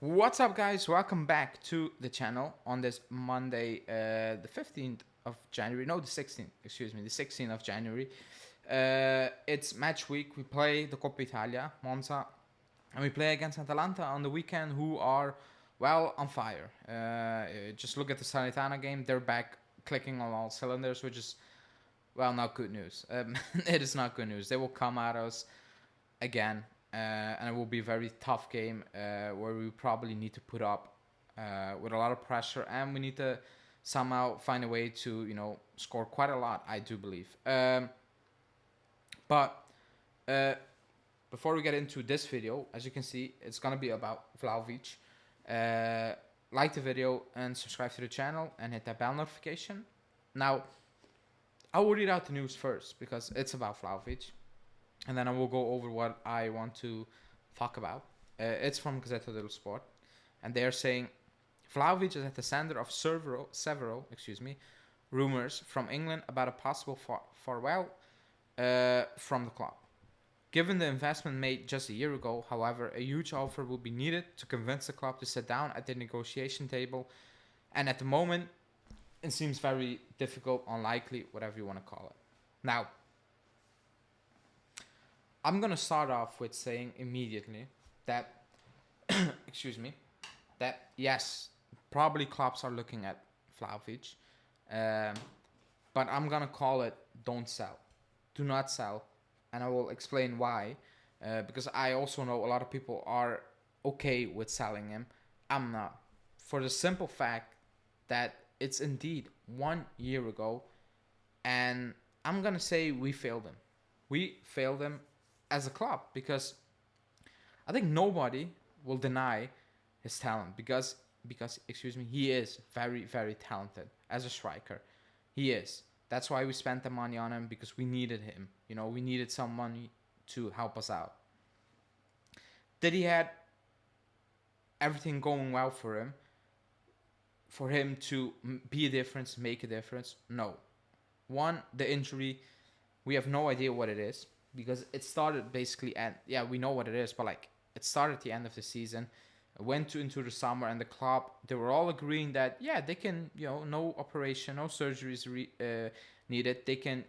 What's up, guys? Welcome back to the channel on this Monday, the 15th of January. No, the 16th, excuse me, the 16th of January. It's match week. We play the Coppa Italia, Monza, and we play against Atalanta on the weekend, who are, well, on fire. Just look at the Salernitana game. They're back clicking on all cylinders, which is, well, not good news. It is not good news. They will come at us again, and it will be a very tough game where we probably need to put up with a lot of pressure, and we need to somehow find a way to score quite a lot. I do believe. But before we get into this video, as you can see, it's gonna be about Vlahovic. Like the video and subscribe to the channel and hit that bell notification. Now, I will read out the news first because it's about Vlahovic, and then I will go over what I want to talk about. It's from Gazzetta dello Sport, and they are saying Vlahovic is at the center of several rumors from England about a possible farewell from the club. Given the investment made just a year ago, however, a huge offer will be needed to convince the club to sit down at the negotiation table, and at the moment, it seems very difficult, unlikely, whatever you want to call it. Now, I'm gonna start off with saying immediately that, that yes, probably clubs are looking at Vlahovic, but I'm gonna call it don't sell, do not sell, and I will explain why. Because I also know a lot of people are okay with selling him. I'm not, for the simple fact that it's indeed 1 year ago, and I'm gonna say we failed him. We failed him as a club, because I think nobody will deny his talent, because he is very, very talented as a striker. He is. That's why we spent the money on him, because we needed him. We needed someone to help us out. Did he had everything going well for him to be a difference, make a difference? No. One, the injury, we have no idea what it is, because it started basically at, we know what it is, but like, it started at the end of the season, went into the summer, and the club, they were all agreeing that they can, no operation, no surgeries needed, they can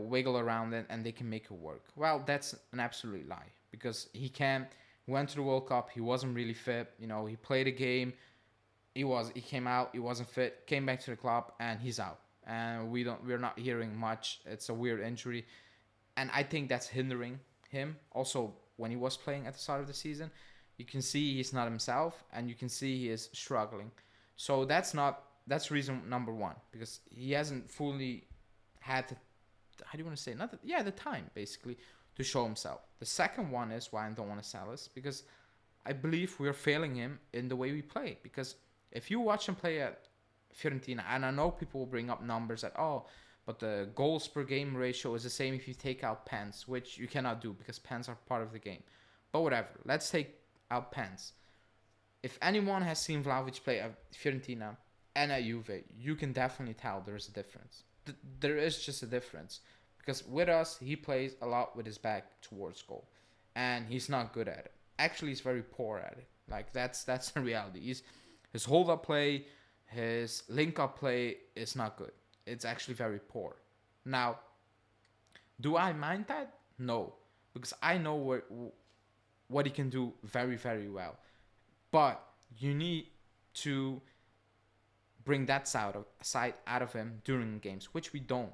wiggle around it and they can make it work. Well, that's an absolute lie, because he went to the World Cup, he wasn't really fit, he played a game, he came out, he wasn't fit, came back to the club, and he's out, and we're not hearing much. It's a weird injury, and I think that's hindering him. Also, when he was playing at the start of the season, you can see he's not himself, and you can see he is struggling. So that's reason number one, because he hasn't fully had the time basically to show himself. The second one is why I don't want to sell us, because I believe we're failing him in the way we play. Because if you watch him play at Fiorentina, and I know people will bring up numbers that, but the goals per game ratio is the same if you take out pens, which you cannot do because pens are part of the game. But whatever, let's take out pens. If anyone has seen Vlahovic play at Fiorentina and at Juve, you can definitely tell there's a difference. There is just a difference, because with us, he plays a lot with his back towards goal, and he's not good at it. Actually, he's very poor at it. Like, that's the reality. His hold-up play, his link-up play is not good. It's actually very poor. Now, do I mind that? No, because I know what he can do very, very well. But you need to bring that side out of him during games, which we don't.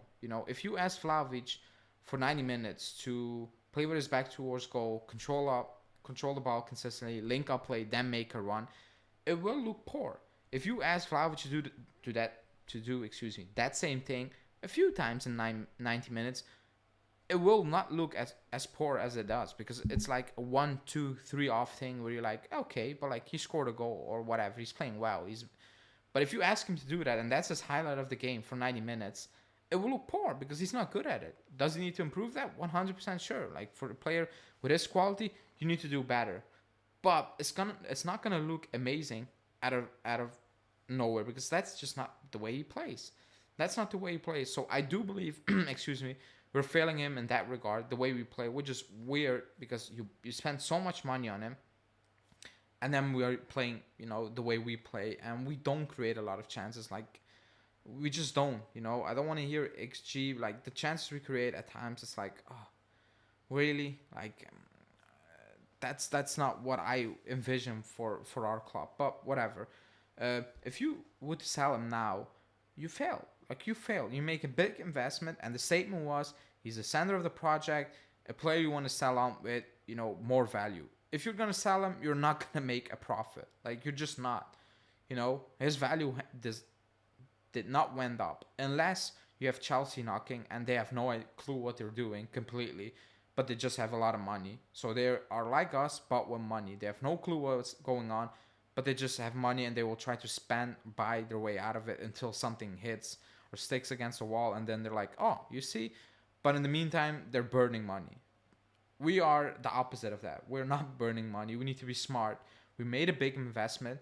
If you ask Vlahovic for 90 minutes to play with his back towards goal, control the ball consistently, link up play, then make a run, it will look poor. If you ask Vlahovic to do that same thing a few times in 90 minutes, it will not look as poor as it does, because it's like a 1, 2, 3 off thing where you're like, okay, but like, he scored a goal or whatever, he's playing well. But if you ask him to do that, and that's his highlight of the game for 90 minutes, it will look poor, because he's not good at it. Does he need to improve that? 100% sure. Like, for a player with his quality, you need to do better. But it's not gonna look amazing out of nowhere, because that's just not the way he plays. That's not the way he plays. So I do believe, we're failing him in that regard, the way we play, which is weird, because you spend so much money on him, and then we are playing, the way we play, and we don't create a lot of chances. Like, we just don't. I don't want to hear XG. Like, the chances we create at times, it's like, oh, really? Like, that's not what I envision for our club. But whatever. If you would sell him now, you fail. Like, you fail. You make a big investment, and the statement was he's the center of the project, a player you want to sell on with, more value. If you're gonna sell him, you're not gonna make a profit. Like, you're just not. His value did not went up unless you have Chelsea knocking and they have no clue what they're doing completely, but they just have a lot of money. So they are like us, but with money. They have no clue what's going on, but they just have money and they will try to buy their way out of it until something hits or sticks against the wall, and then they're like, oh, you see? But in the meantime, they're burning money. We are the opposite of that. We're not burning money. We need to be smart. We made a big investment,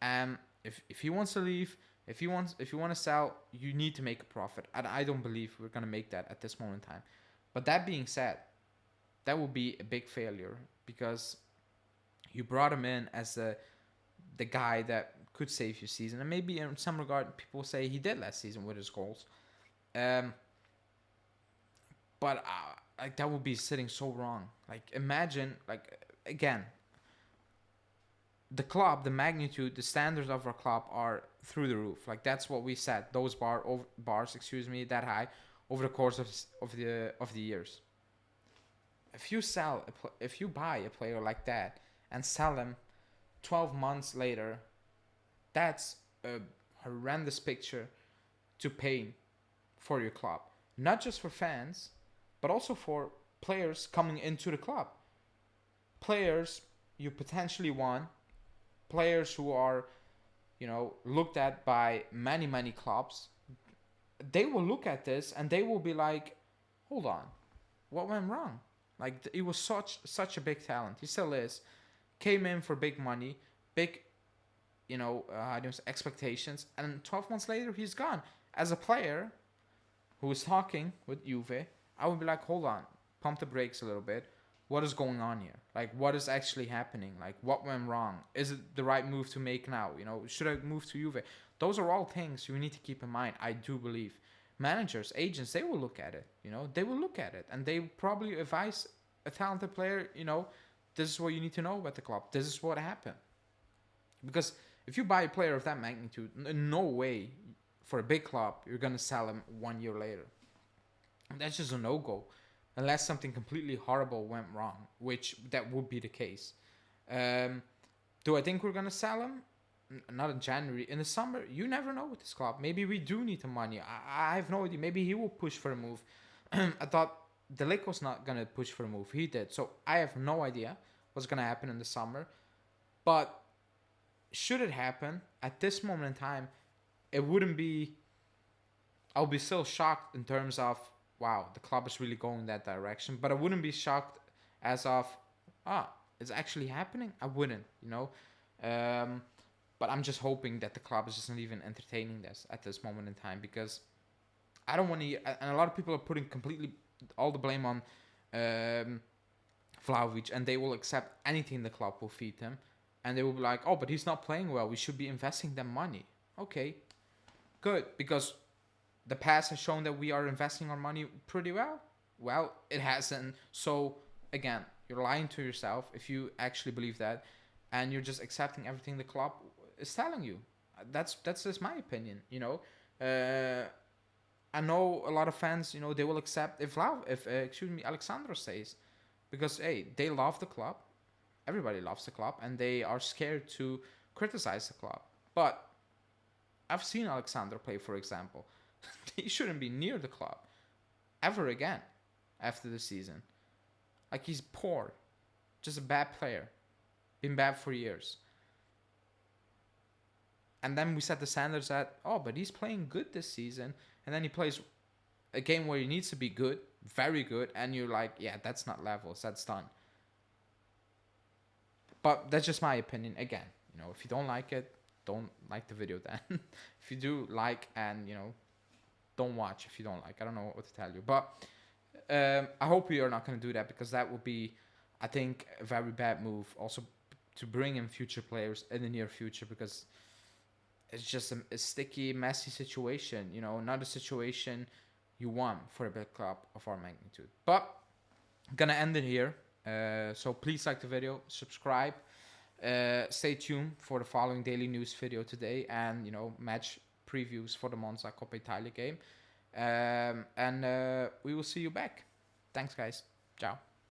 and if he wants to leave, if you want to sell, you need to make a profit. And I don't believe we're gonna make that at this moment in time. But that being said, that would be a big failure because you brought him in as the guy that could save your season, and maybe in some regard people say he did last season with his goals. But like, that would be sitting so wrong. Like, imagine, like, again, the club, the magnitude, the standards of our club are through the roof. Like, that's what we set. Those bars, that high over the course of the years. If you buy a player like that and sell him 12 months later, that's a horrendous picture to paint for your club. Not just for fans, but also for players coming into the club. Players you potentially want, players who are, looked at by many, many clubs. They will look at this and they will be like, hold on, what went wrong? Like, he was such a big talent. He still is. Came in for big money, big, expectations, and 12 months later he's gone. As a player who was talking with Juve, I would be like, hold on, pump the brakes a little bit. What is going on here? Like, what is actually happening? Like, what went wrong? Is it the right move to make now? Should I move to Juve? Those are all things you need to keep in mind. I do believe managers, agents, they will look at it. They will look at it, and they probably advise a talented player. This is what you need to know about the club. This is what happened. Because if you buy a player of that magnitude, in no way for a big club you're gonna sell him 1 year later. That's just a no-go, unless something completely horrible went wrong, which that would be the case. Do I think we're gonna sell him? Not in January. In the summer, you never know with this club. Maybe we do need the money. I have no idea. Maybe he will push for a move. I thought Delic was not gonna push for a move. He did. So I have no idea what's gonna happen in the summer. But should it happen at this moment in time, it wouldn't be. I'll be still shocked in terms of, wow, the club is really going that direction. But I wouldn't be shocked as of, it's actually happening. I wouldn't, But I'm just hoping that the club is just not even entertaining this at this moment in time, because I don't want to. And a lot of people are putting completely all the blame on Vlahovic, and they will accept anything the club will feed him, and they will be like, oh, but he's not playing well. We should be investing them money. Okay, good, because the past has shown that we are investing our money pretty well. Well, it hasn't. So again, you're lying to yourself if you actually believe that, and you're just accepting everything the club is telling you. That's just my opinion. I know a lot of fans. They will accept if Alexandro stays, because hey, they love the club. Everybody loves the club, and they are scared to criticize the club. But I've seen Alexandro play, for example. He shouldn't be near the club ever again after the season. Like, he's poor, just a bad player, been bad for years. And then we set the standards at, oh, but he's playing good this season, and then he plays a game where he needs to be good, very good, and you're like, yeah, that's not levels, that's done. But that's just my opinion. Again, if you don't like it, don't like the video then. If you do like, and don't watch if you don't like. I don't know what to tell you, but I hope we are not going to do that, because that would be, I think, a very bad move. Also, to bring in future players in the near future, because it's just a sticky, messy situation. You know, not a situation you want for a big club of our magnitude. But I'm gonna end it here. So please like the video, subscribe, stay tuned for the following daily news video today, and you know, match previews for the Monza Coppa Italia game. And we will see you back. Thanks, guys. Ciao.